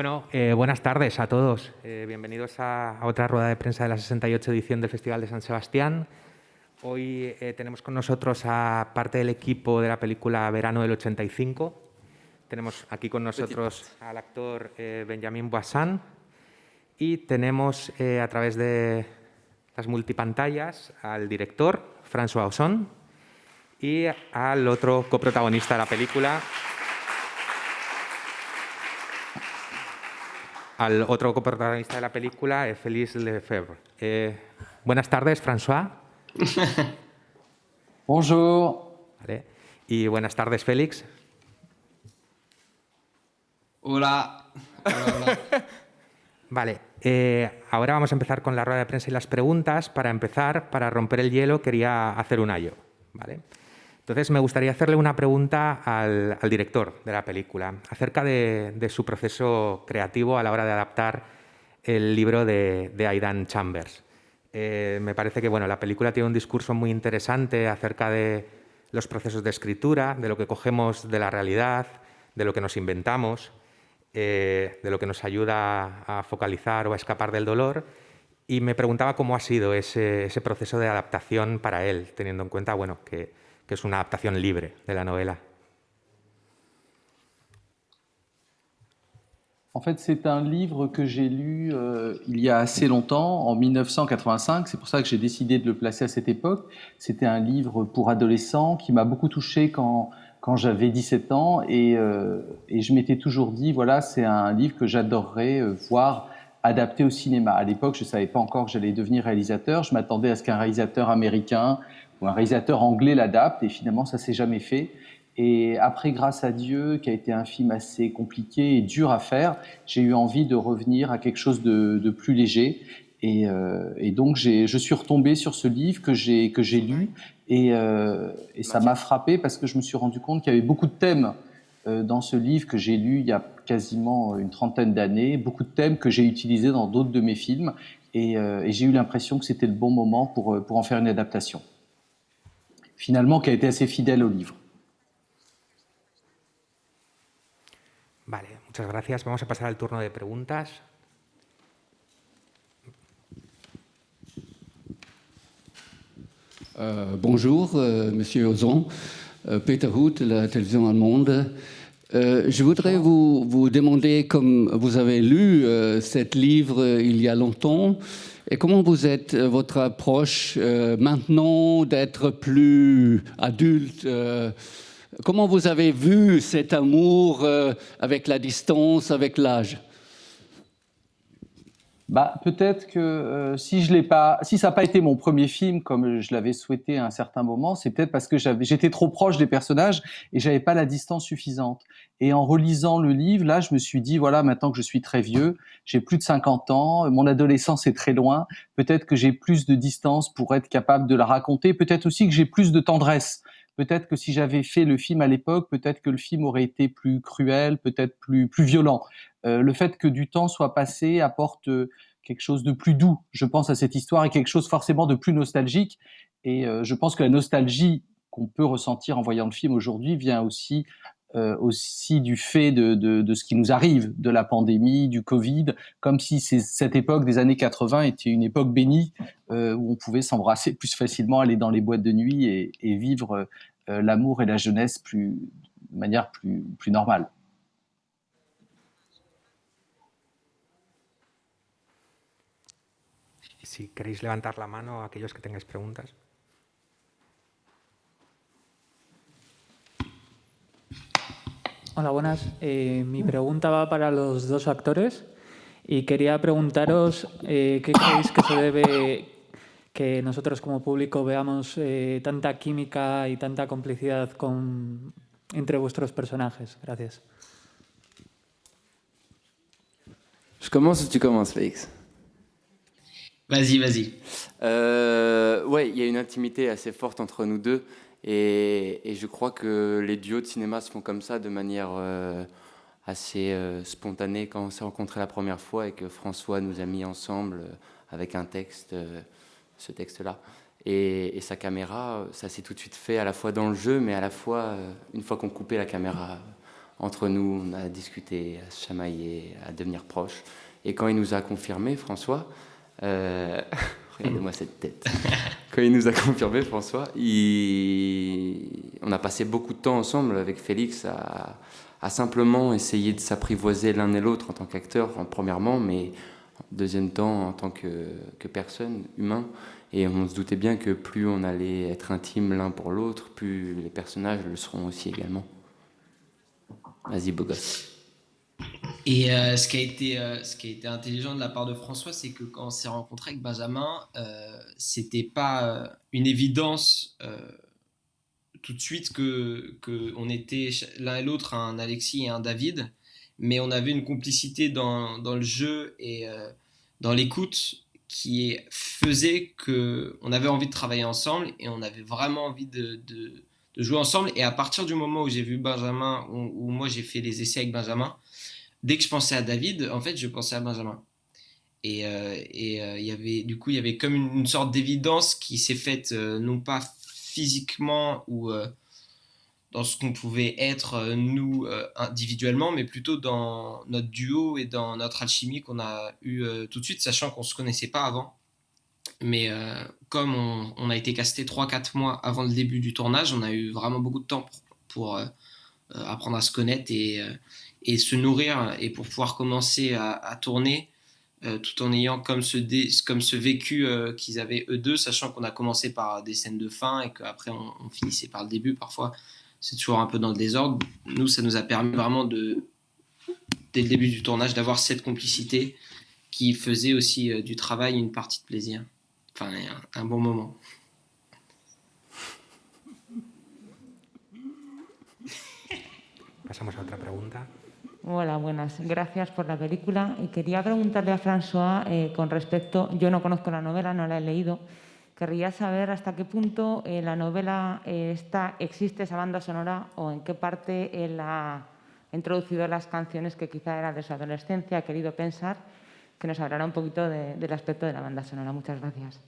Bueno, buenas tardes a todos. Bienvenidos a otra rueda de prensa de la 68 edición del Festival de San Sebastián. Hoy tenemos con nosotros a parte del equipo de la película Verano del 85. Tenemos aquí con nosotros al actor Benjamin Boissan y tenemos a través de las multipantallas al director François Ozon y al otro coprotagonista de la película, Félix Lefebvre. Buenas tardes, François. Bonjour. Vale. Y buenas tardes, Félix. Hola. Hola. Vale, ahora vamos a empezar con la rueda de prensa y las preguntas. Para empezar, para romper el hielo, quería hacer un ayo, ¿vale? Entonces, me gustaría hacerle una pregunta al director de la película acerca de su proceso creativo a la hora de adaptar el libro de Aidan Chambers. Me parece que la película tiene un discurso muy interesante acerca de los procesos de escritura, de lo que cogemos de la realidad, de lo que nos inventamos, de lo que nos ayuda a focalizar o a escapar del dolor. Y me preguntaba cómo ha sido ese proceso de adaptación para él, teniendo en cuenta que es una adaptación libre de la novela. En fait, c'est un livre que j'ai lu il y a assez longtemps, en 1985. C'est pour ça que j'ai décidé de le placer à cette époque. C'était un livre pour adolescents qui m'a beaucoup touché quand j'avais 17 ans. Et je m'étais toujours dit, voilà, c'est un livre que j'adorerais voir adapté au cinéma. À l'époque, je ne savais pas encore que j'allais devenir réalisateur. Je m'attendais à ce qu'un réalisateur américain ou un réalisateur anglais l'adapte. Et finalement, ça ne s'est jamais fait. Et après, Grâce à Dieu, qui a été un film assez compliqué et dur à faire, j'ai eu envie de revenir à quelque chose de plus léger. Et donc, je suis retombé sur ce livre que j'ai lu. Et ça m'a frappé parce que je me suis rendu compte qu'il y avait beaucoup de thèmes dans ce livre que j'ai lu il y a quasiment une trentaine d'années, beaucoup de thèmes que j'ai utilisés dans d'autres de mes films. Et j'ai eu l'impression que c'était le bon moment pour en faire une adaptation. Finalement, qui a été assez fidèle au livre. Vale, muchas gracias. Vamos a pasar al turno de preguntas. Bonjour, Monsieur Ozon, Peter Hout, la télévision allemande. Je voudrais vous demander, comme vous avez lu cet livre il y a longtemps, et comment votre approche maintenant d'être plus adulte, comment vous avez vu cet amour avec la distance, avec l'âge? Peut-être que si ça n'a pas été mon premier film comme je l'avais souhaité à un certain moment, c'est peut-être parce que j'étais trop proche des personnages et j'avais pas la distance suffisante. Et en relisant le livre, là, je me suis dit, voilà, maintenant que je suis très vieux, j'ai plus de 50 ans, mon adolescence est très loin, peut-être que j'ai plus de distance pour être capable de la raconter, peut-être aussi que j'ai plus de tendresse. Peut-être que si j'avais fait le film à l'époque, peut-être que le film aurait été plus cruel, peut-être plus violent. Le fait que du temps soit passé apporte quelque chose de plus doux, je pense, à cette histoire et quelque chose forcément de plus nostalgique. Et je pense que la nostalgie qu'on peut ressentir en voyant le film aujourd'hui vient aussi du fait de ce qui nous arrive, de la pandémie, du Covid, comme si cette époque des années 80 était une époque bénie où on pouvait s'embrasser plus facilement, aller dans les boîtes de nuit et vivre l'amour et la jeunesse de manière plus normale. Si queréis levantar la mano a aquellos que tengáis preguntas. Hola, buenas. Mi pregunta va para los dos actores y quería preguntaros qué creéis que se debe que nosotros como público veamos tanta química y tanta complicidad entre vuestros personajes. Gracias. Je commence ou tu commences, Félix? Vas-y. Ouais, il y a une intimité assez forte entre nous deux et je crois que les duos de cinéma se font comme ça de manière assez spontanée quand on s'est rencontrés la première fois et que François nous a mis ensemble avec un texte, ce texte-là. Et sa caméra, ça s'est tout de suite fait à la fois dans le jeu, mais à la fois une fois qu'on coupait la caméra entre nous, on a discuté, à se chamailler, à devenir proches. Et quand il nous a confirmé, François, regardez-moi cette tête. Quand il nous a confirmé, François, on a passé beaucoup de temps ensemble avec Félix à simplement essayer de s'apprivoiser l'un et l'autre en tant qu'acteur, premièrement, mais en deuxième temps en tant que personne, humain. Et on se doutait bien que plus on allait être intimes l'un pour l'autre, plus les personnages le seront aussi également. Vas-y, beau gosse. Et ce qui a été intelligent de la part de François, c'est que quand on s'est rencontré avec Benjamin, c'était pas une évidence tout de suite que on était l'un et l'autre un Alexis et un David, mais on avait une complicité dans le jeu et dans l'écoute qui faisait que on avait envie de travailler ensemble et on avait vraiment envie de jouer ensemble. Et à partir du moment où j'ai vu Benjamin, où moi j'ai fait les essais avec Benjamin, dès que je pensais à David, en fait, je pensais à Benjamin. Et il y avait comme une sorte d'évidence qui s'est faite, non pas physiquement ou dans ce qu'on pouvait être nous individuellement, mais plutôt dans notre duo et dans notre alchimie qu'on a eu tout de suite, sachant qu'on ne se connaissait pas avant. Mais comme on a été casté 3-4 mois avant le début du tournage, on a eu vraiment beaucoup de temps pour apprendre à se connaître et se nourrir et pour pouvoir commencer à tourner tout en ayant comme ce vécu qu'ils avaient eux deux, sachant qu'on a commencé par des scènes de fin et qu'après on finissait par le début parfois. C'est toujours un peu dans le désordre. Nous, ça nous a permis vraiment dès le début du tournage d'avoir cette complicité qui faisait aussi du travail une partie de plaisir. Enfin, un bon moment. Pasamos a otra pregunta. Hola, buenas. Gracias por la película. Y quería preguntarle a François con respecto, yo no conozco la novela, no la he leído, querría saber hasta qué punto la novela existe esa banda sonora o en qué parte él ha introducido las canciones que quizá eran de su adolescencia, ha querido pensar, que nos hablará un poquito del aspecto de la banda sonora. Muchas gracias.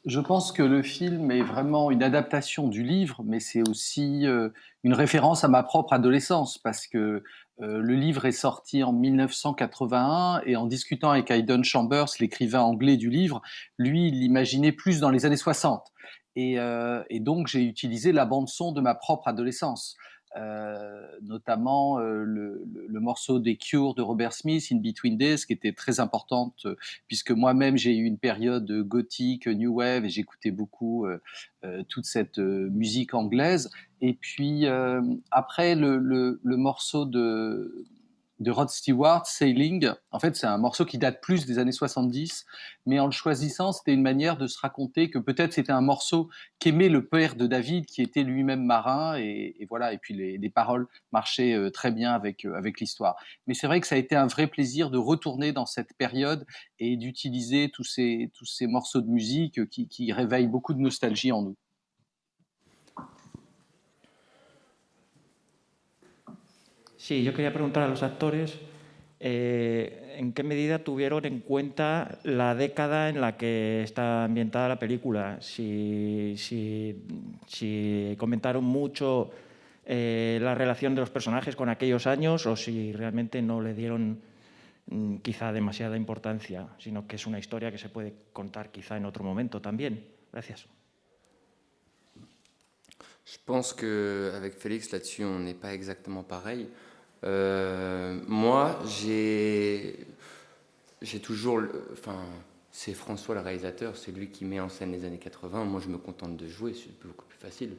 Je pense que le film est vraiment une adaptation du livre, mais c'est aussi une référence à ma propre adolescence, parce que le livre est sorti en 1981, et en discutant avec Hayden Chambers, l'écrivain anglais du livre, lui, il l'imaginait plus dans les années 60. Et donc, j'ai utilisé la bande-son de ma propre adolescence. Notamment le morceau des Cure de Robert Smith, In Between Days, qui était très importante, puisque moi-même j'ai eu une période gothique, new wave, et j'écoutais beaucoup toute cette musique anglaise. Et puis après le morceau de Rod Stewart, Sailing, en fait c'est un morceau qui date plus des années 70, mais en le choisissant c'était une manière de se raconter que peut-être c'était un morceau qu'aimait le père de David qui était lui-même marin, et voilà, et puis les paroles marchaient très bien avec l'histoire. Mais c'est vrai que ça a été un vrai plaisir de retourner dans cette période et d'utiliser tous ces morceaux de musique qui réveillent beaucoup de nostalgie en nous. Sí, yo quería preguntar a los actores en qué medida tuvieron en cuenta la década en la que está ambientada la película. Si comentaron mucho la relación de los personajes con aquellos años o si realmente no le dieron quizá demasiada importancia, sino que es una historia que se puede contar quizá en otro momento también. Gracias. Je pense qu'avec Félix, là-dessus, on n'est pas exactement pareil. Moi, j'ai toujours... Enfin, c'est François le réalisateur, c'est lui qui met en scène les années 80. Moi, je me contente de jouer, c'est beaucoup plus facile.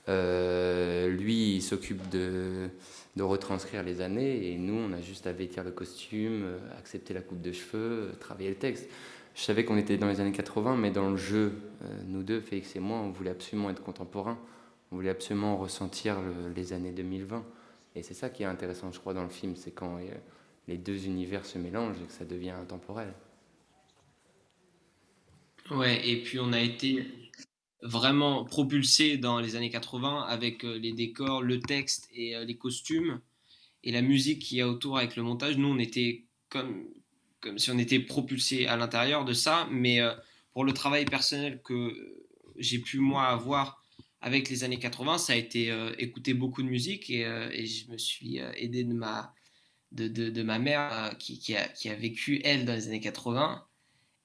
Lui, il s'occupe de retranscrire les années, et nous, on a juste à vêtir le costume, accepter la coupe de cheveux, travailler le texte. Je savais qu'on était dans les années 80, mais dans le jeu, nous deux, Félix et moi, on voulait absolument être contemporains. On voulait absolument ressentir les années 2020. Et c'est ça qui est intéressant, je crois, dans le film, c'est quand les deux univers se mélangent et que ça devient intemporel. Ouais, et puis on a été vraiment propulsé dans les années 80 avec les décors, le texte et les costumes et la musique qu'il y a autour avec le montage. Nous, on était comme si on était propulsé à l'intérieur de ça, mais pour le travail personnel que j'ai pu moi avoir avec les années 80, ça a été écouter beaucoup de musique et je me suis aidé de ma mère qui a vécu, elle, dans les années 80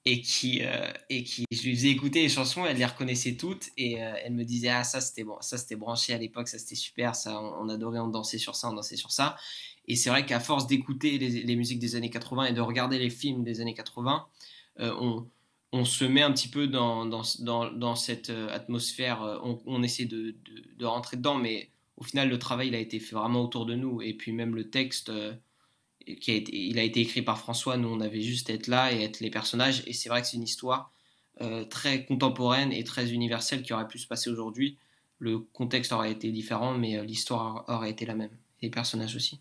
et qui je lui faisais écouter les chansons, elle les reconnaissait toutes et elle me disait ah ça c'était bon, ça c'était branché à l'époque, ça c'était super, ça on adorait, on dansait sur ça, on dansait sur ça. Et c'est vrai qu'à force d'écouter les musiques des années 80 et de regarder les films des années 80, on se met un petit peu dans cette atmosphère, on essaie de rentrer dedans, mais au final le travail il a été fait vraiment autour de nous et puis même le texte il a été écrit par François, nous on avait juste à être là et être les personnages, et c'est vrai que c'est une histoire très contemporaine et très universelle qui aurait pu se passer aujourd'hui. Le contexte aurait été différent, mais l'histoire aurait été la même, et les personnages aussi.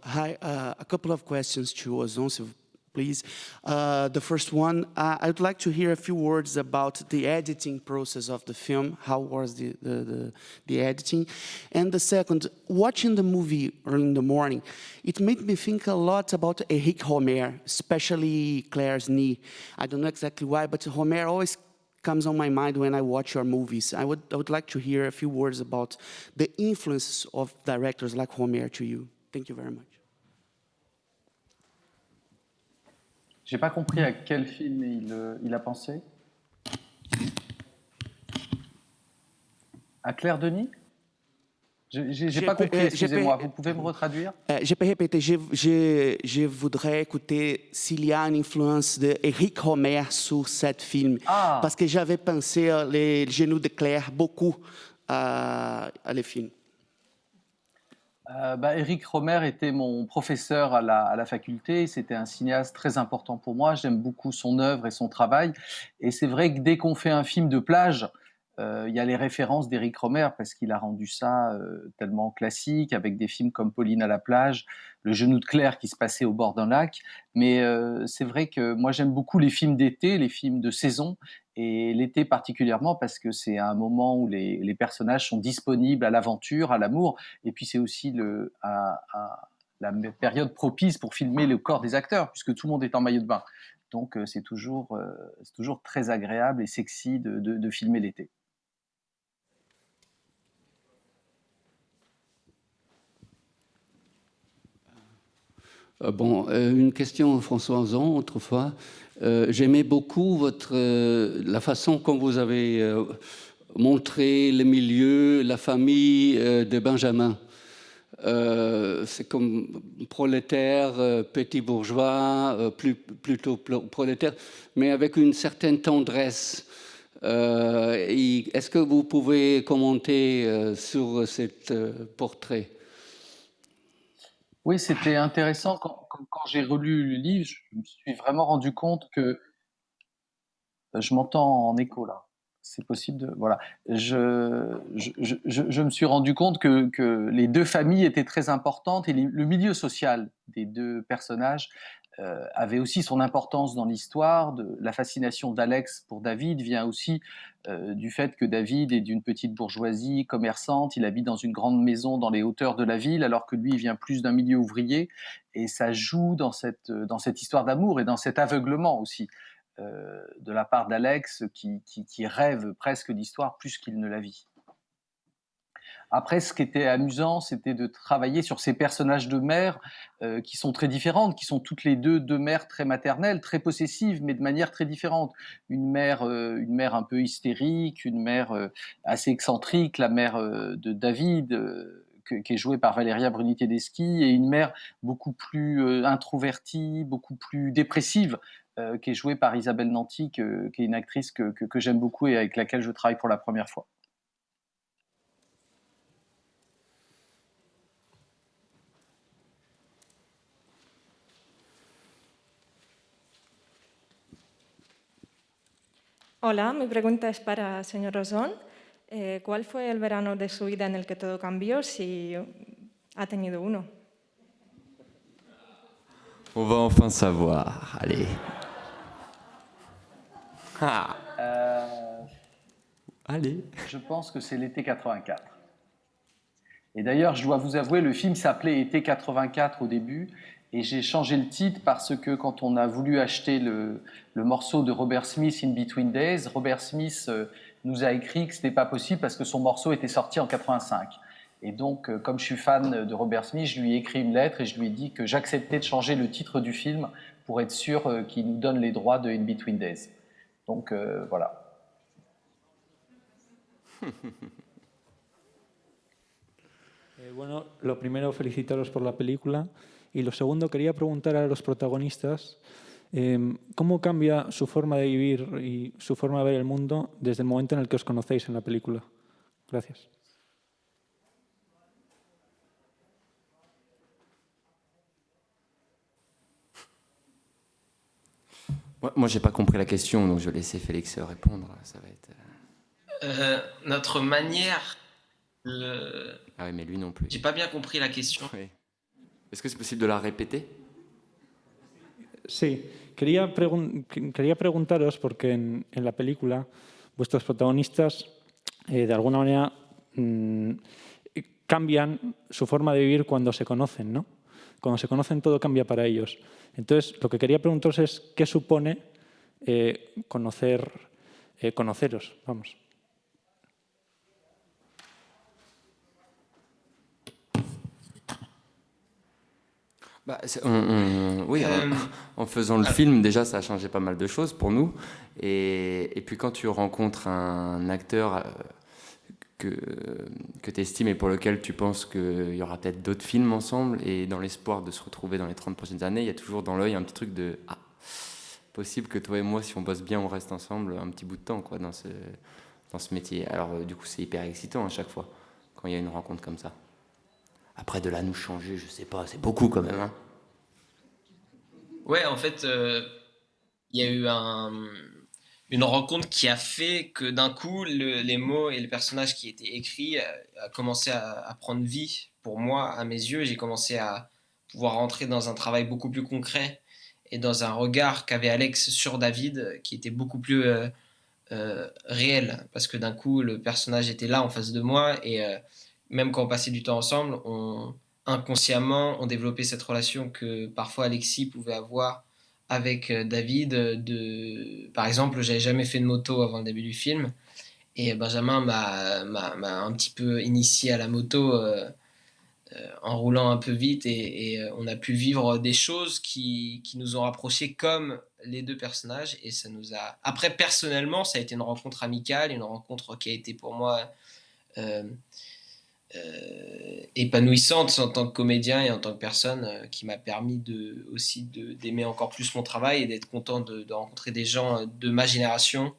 Hi, a couple of questions to Ozon, please. The first one, I would like to hear a few words about the editing process of the film. How was the editing? And the second, watching the movie early in the morning, it made me think a lot about Eric Rohmer, especially Claire's knee. I don't know exactly why, but Rohmer always comes on my mind when I watch your movies. I would like to hear a few words about the influence of directors like Rohmer to you. Thank you very much. J'ai pas compris à quel film il a pensé. À Claire Denis? J'ai pas compris, excusez-moi. Vous pouvez me retraduire? Je peux répéter. Je voudrais écouter s'il y a une influence d'Éric Rohmer sur ce film. Ah. Parce que j'avais pensé les genoux de Claire beaucoup à le film. Eric Rohmer était mon professeur à la faculté. C'était un cinéaste très important pour moi. J'aime beaucoup son œuvre et son travail. Et c'est vrai que dès qu'on fait un film de plage, il y a les références d'Eric Rohmer parce qu'il a rendu ça tellement classique avec des films comme Pauline à la plage, Le genou de Claire qui se passait au bord d'un lac. Mais c'est vrai que moi j'aime beaucoup les films d'été, les films de saison, et l'été particulièrement parce que c'est un moment où les personnages sont disponibles à l'aventure, à l'amour, et puis c'est aussi la période propice pour filmer le corps des acteurs puisque tout le monde est en maillot de bain. Donc c'est toujours très agréable et sexy de filmer l'été. Une question, François Ozon, autrefois. J'aimais beaucoup la façon dont vous avez montré le milieu, la famille de Benjamin. C'est comme prolétaire, petit bourgeois, plutôt prolétaire, mais avec une certaine tendresse. Est-ce que vous pouvez commenter sur ce portrait? Oui, c'était intéressant. Quand j'ai relu le livre, je me suis vraiment rendu compte que... Je m'entends en écho là. C'est possible de... Voilà. Je me suis rendu compte que les deux familles étaient très importantes et le milieu social des deux personnages avait aussi son importance dans l'histoire. La fascination d'Alex pour David vient aussi du fait que David est d'une petite bourgeoisie commerçante. Il habite dans une grande maison dans les hauteurs de la ville, alors que lui, il vient plus d'un milieu ouvrier. Et ça joue dans cette histoire d'amour et dans cet aveuglement aussi de la part d'Alex qui rêve presque d'histoire plus qu'il ne la vit. Après, ce qui était amusant, c'était de travailler sur ces personnages de mères qui sont très différentes, qui sont toutes les deux mères très maternelles, très possessives, mais de manière très différente. Une mère un peu hystérique, une mère assez excentrique, la mère de David, qui est jouée par Valéria Bruni Tedeschi, et une mère beaucoup plus introvertie, beaucoup plus dépressive, qui est jouée par Isabelle Nanty, qui est une actrice que j'aime beaucoup et avec laquelle je travaille pour la première fois. Hola, mi pregunta es para el señor Ozon. ¿Cuál fue el verano de su vida en el que todo cambió, si ha tenido uno? On va enfin savoir, allez. Allez. Je pense que c'est l'été 84. Et d'ailleurs, je dois vous avouer, le film s'appelait Été 84 au début, Et j'ai changé le titre parce que quand on a voulu acheter le morceau de Robert Smith, In Between Days, Robert Smith nous a écrit que ce n'était pas possible parce que son morceau était sorti en 85. Et donc, comme je suis fan de Robert Smith, je lui ai écrit une lettre et je lui ai dit que j'acceptais de changer le titre du film pour être sûr qu'il nous donne les droits de In Between Days. Donc, voilà. Bueno, lo primero, felicitaros por la película. Y lo segundo, quería preguntar a los protagonistas cómo cambia su forma de vivir y su forma de ver el mundo desde el momento en el que os conocéis en la película. Gracias. Moi, j'ai pas compris la question, donc je vais laisser Félix répondre. Ça va être. Notre manière. Ah oui, mais lui non plus. J'ai pas bien compris la question. Oui. Est-ce que c'est possible de la répéter? Sí, quería preguntaros, porque en la película vuestros protagonistas de alguna manera cambian su forma de vivir cuando se conocen, ¿no? Cuando se conocen todo cambia para ellos. Entonces, lo que quería preguntaros es qué supone conoceros, vamos. Bah, oui, en faisant le film, déjà, ça a changé pas mal de choses pour nous. Et puis quand tu rencontres un acteur que tu estimes et pour lequel tu penses qu'il y aura peut-être d'autres films ensemble, et dans l'espoir de se retrouver dans les 30 prochaines années, il y a toujours dans l'œil un petit truc de « Ah, possible que toi et moi, si on bosse bien, on reste ensemble un petit bout de temps quoi, dans ce métier. » Alors du coup, c'est hyper excitant à chaque fois, quand il y a une rencontre comme ça. Après, de là nous changer, je sais pas, c'est beaucoup quand même. Hein. Ouais, en fait, il y a eu une rencontre qui a fait que d'un coup, les mots et les personnages qui étaient écrits a commencé à prendre vie pour moi, à mes yeux. J'ai commencé à pouvoir rentrer dans un travail beaucoup plus concret et dans un regard qu'avait Alex sur David qui était beaucoup plus réel. Parce que d'un coup, le personnage était là en face de moi et même quand on passait du temps ensemble, inconsciemment, on développait cette relation que parfois Alexis pouvait avoir avec David. Par exemple, j'avais jamais fait de moto avant le début du film, et Benjamin m'a un petit peu initié à la moto en roulant un peu vite, et on a pu vivre des choses qui nous ont rapprochés comme les deux personnages, et ça nous a... Après, personnellement, ça a été une rencontre amicale, une rencontre qui a été pour moi... épanouissante en tant que comédien et en tant que personne qui m'a permis aussi d'aimer encore plus mon travail et d'être content de rencontrer des gens de ma génération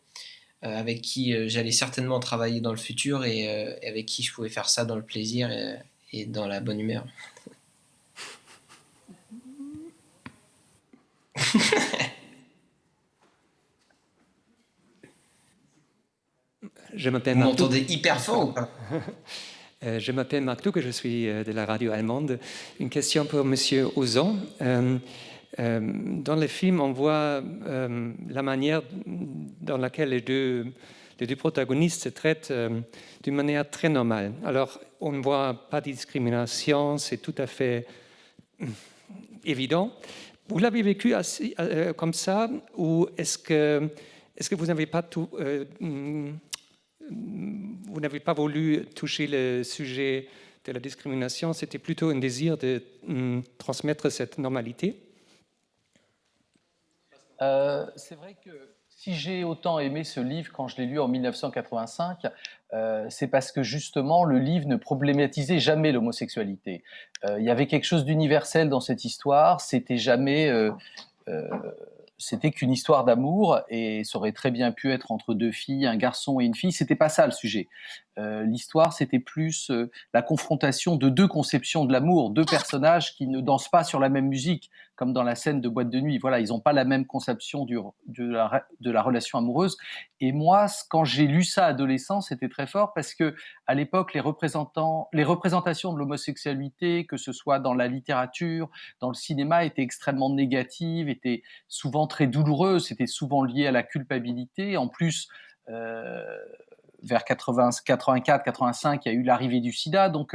avec qui j'allais certainement travailler dans le futur et avec qui je pouvais faire ça dans le plaisir et dans la bonne humeur. Je m'appelle Vous Marc. m'entendez hyper fort ou pas? Je m'appelle Marc Duc, je suis de la radio allemande. Une question pour Monsieur Ozon. Dans le film, on voit la manière dans laquelle les deux protagonistes se traitent d'une manière très normale. Alors, on ne voit pas de discrimination, c'est tout à fait évident. Vous l'avez vécu comme ça, ou est-ce que vous n'avez pas tout... vous n'avez pas voulu toucher le sujet de la discrimination, c'était plutôt un désir de transmettre cette normalité? C'est vrai que si j'ai autant aimé ce livre quand je l'ai lu en 1985, c'est parce que justement le livre ne problématisait jamais l'homosexualité. Il y avait quelque chose d'universel dans cette histoire, c'était jamais... c'était qu'une histoire d'amour et ça aurait très bien pu être entre deux filles, un garçon et une fille. C'était pas ça le sujet. L'histoire, c'était plus la confrontation de deux conceptions de l'amour, deux personnages qui ne dansent pas sur la même musique, comme dans la scène de Boîte de nuit. Voilà, ils n'ont pas la même conception de la relation amoureuse. Et moi, quand j'ai lu ça adolescent, c'était très fort parce que à l'époque, les représentations de l'homosexualité, que ce soit dans la littérature, dans le cinéma, étaient extrêmement négatives, étaient souvent très douloureuses, c'était souvent lié à la culpabilité. En plus, vers 84-85, il y a eu l'arrivée du sida, donc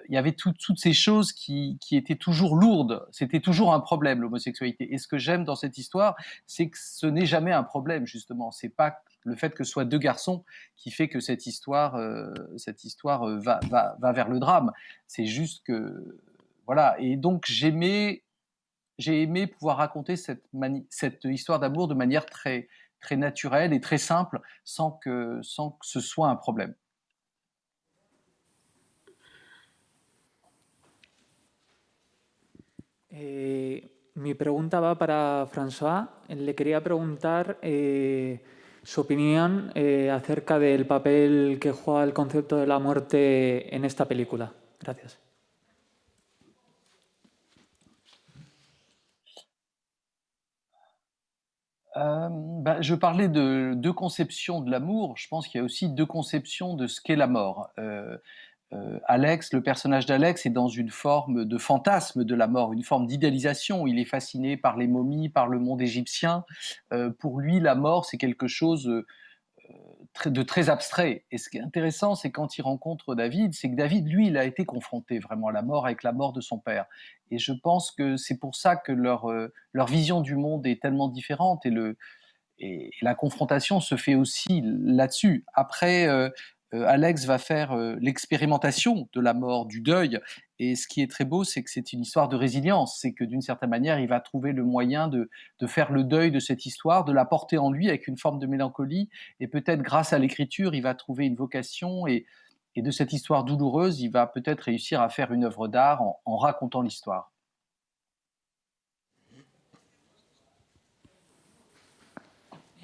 il y avait toutes ces choses qui étaient toujours lourdes. C'était toujours un problème, l'homosexualité. Et ce que j'aime dans cette histoire, c'est que ce n'est jamais un problème, justement. C'est pas le fait que ce soit deux garçons qui fait que cette histoire va vers le drame. C'est juste que, voilà. Et donc, j'ai aimé pouvoir raconter cette histoire d'amour de manière très, très naturelle et très simple, sans que ce soit un problème. Mi pregunta va para François. Le quería preguntar su opinión acerca del papel que juega el concepto de la muerte en esta película. Gracias. Je parlais de deux conceptions de l'amour. Je pense qu'il y a aussi deux conceptions de ce qu'est la mort. Alex, le personnage d'Alex est dans une forme de fantasme de la mort, une forme d'idéalisation. Il est fasciné par les momies, par le monde égyptien. Pour lui, la mort, c'est quelque chose de très abstrait. Et ce qui est intéressant, c'est quand il rencontre David, c'est que David, lui, il a été confronté vraiment à la mort avec la mort de son père. Et je pense que c'est pour ça que leur vision du monde est tellement différente et la confrontation se fait aussi là-dessus. Après, Alex va faire l'expérimentation de la mort, du deuil. Et ce qui est très beau, c'est que c'est une histoire de résilience. C'est que d'une certaine manière, il va trouver le moyen de faire le deuil de cette histoire, de la porter en lui avec une forme de mélancolie. Et peut-être grâce à l'écriture, il va trouver une vocation. Et de cette histoire douloureuse, il va peut-être réussir à faire une œuvre d'art en racontant l'histoire.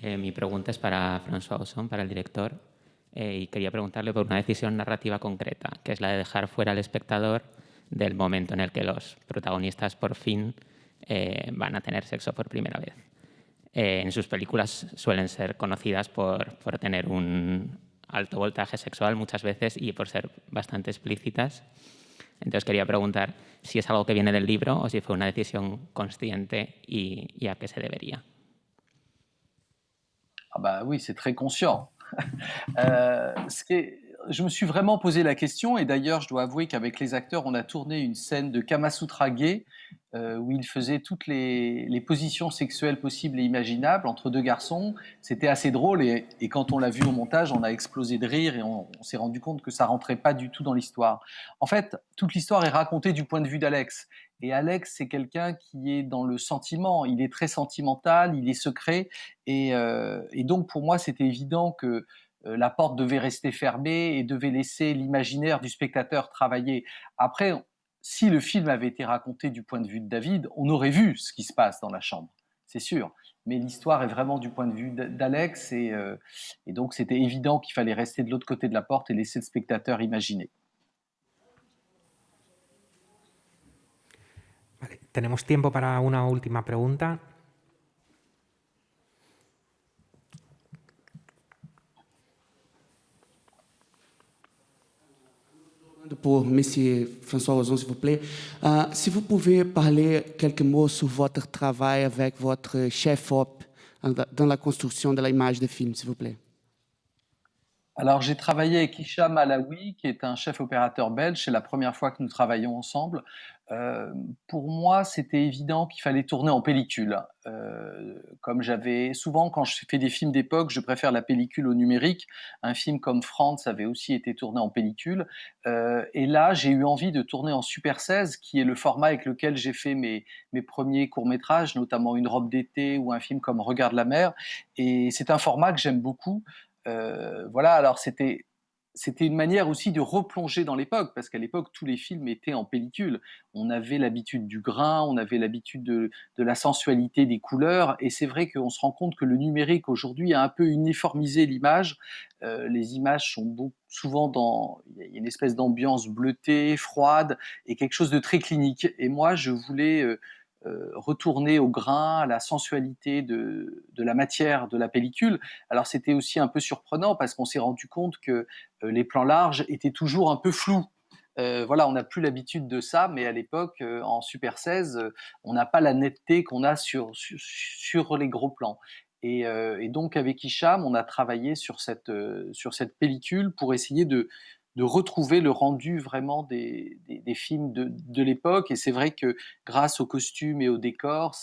Mi pregunta es para François Ozon, para el director, y quería preguntarle por una decisión narrativa concreta, que es la de dejar fuera al espectador del momento en el que los protagonistas por fin van a tener sexo por primera vez. En sus películas suelen ser conocidas por tener un alto voltaje sexual muchas veces y por ser bastante explícitas. Entonces quería preguntar si es algo que viene del libro o si fue una decisión consciente y a qué se debería. Ah bah oui, c'est très conscient. Je me suis vraiment posé la question, et d'ailleurs, je dois avouer qu'avec les acteurs, on a tourné une scène de Kama Sutra gay, où ils faisaient toutes les positions sexuelles possibles et imaginables entre deux garçons. C'était assez drôle, et quand on l'a vu au montage, on a explosé de rire, et on s'est rendu compte que ça rentrait pas du tout dans l'histoire. En fait, toute l'histoire est racontée du point de vue d'Alex. Et Alex, c'est quelqu'un qui est dans le sentiment. Il est très sentimental, il est secret. Et donc, pour moi, c'était évident que la porte devait rester fermée et devait laisser l'imaginaire du spectateur travailler. Après, si le film avait été raconté du point de vue de David, on aurait vu ce qui se passe dans la chambre, c'est sûr. Mais l'histoire est vraiment du point de vue d'Alex. Et donc, c'était évident qu'il fallait rester de l'autre côté de la porte et laisser le spectateur imaginer. Vale, tenemos tiempo para una última pregunta. Pour M. François Ozon, s'il vous plaît. Si vous pouvez parler quelques mots sur votre travail avec votre chef-op dans la construction de l'image de film, s'il vous plaît. Alors, j'ai travaillé avec Hicham Alaoui, qui est un chef opérateur belge. C'est la première fois que nous travaillons ensemble. Pour moi, c'était évident qu'il fallait tourner en pellicule. Comme j'avais souvent, quand je fais des films d'époque, je préfère la pellicule au numérique. Un film comme France avait aussi été tourné en pellicule. Et là, j'ai eu envie de tourner en Super 16, qui est le format avec lequel j'ai fait mes premiers courts-métrages, notamment Une robe d'été ou un film comme Regarde la mer. Et c'est un format que j'aime beaucoup. Voilà, alors c'était une manière aussi de replonger dans l'époque, parce qu'à l'époque, tous les films étaient en pellicule. On avait l'habitude du grain, on avait l'habitude de la sensualité des couleurs, et c'est vrai qu'on se rend compte que le numérique aujourd'hui a un peu uniformisé l'image. Les images sont souvent il y a une espèce d'ambiance bleutée, froide, et quelque chose de très clinique. Et moi, je voulais retourner au grain, à la sensualité de la matière de la pellicule. Alors c'était aussi un peu surprenant parce qu'on s'est rendu compte que les plans larges étaient toujours un peu flous. Voilà, on n'a plus l'habitude de ça, mais à l'époque, en Super 16, on n'a pas la netteté qu'on a sur les gros plans. Et donc avec Hicham, on a travaillé sur cette pellicule pour essayer de retrouver le rendu vraiment des films de l'époque. Et c'est vrai que grâce aux costumes et aux décors,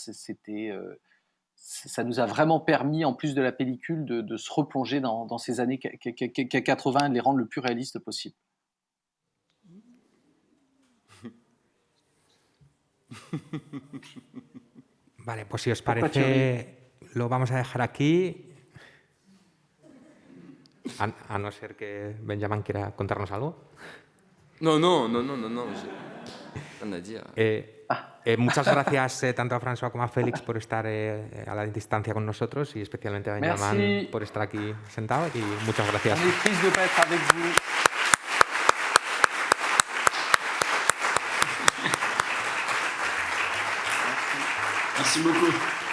ça nous a vraiment permis, en plus de la pellicule, de se replonger dans ces années 80 et de les rendre le plus réalistes possible. Vale, pues si os parece, lo vamos a dejar aquí. A no ser que Benjamin quiera contarnos algo. No. Rien à dire. Muchas gracias tanto a François como a Félix por estar a la distancia con nosotros y especialmente a Benjamin por estar aquí sentado. Y muchas gracias. On est triste de pas être avec vous. Merci beaucoup.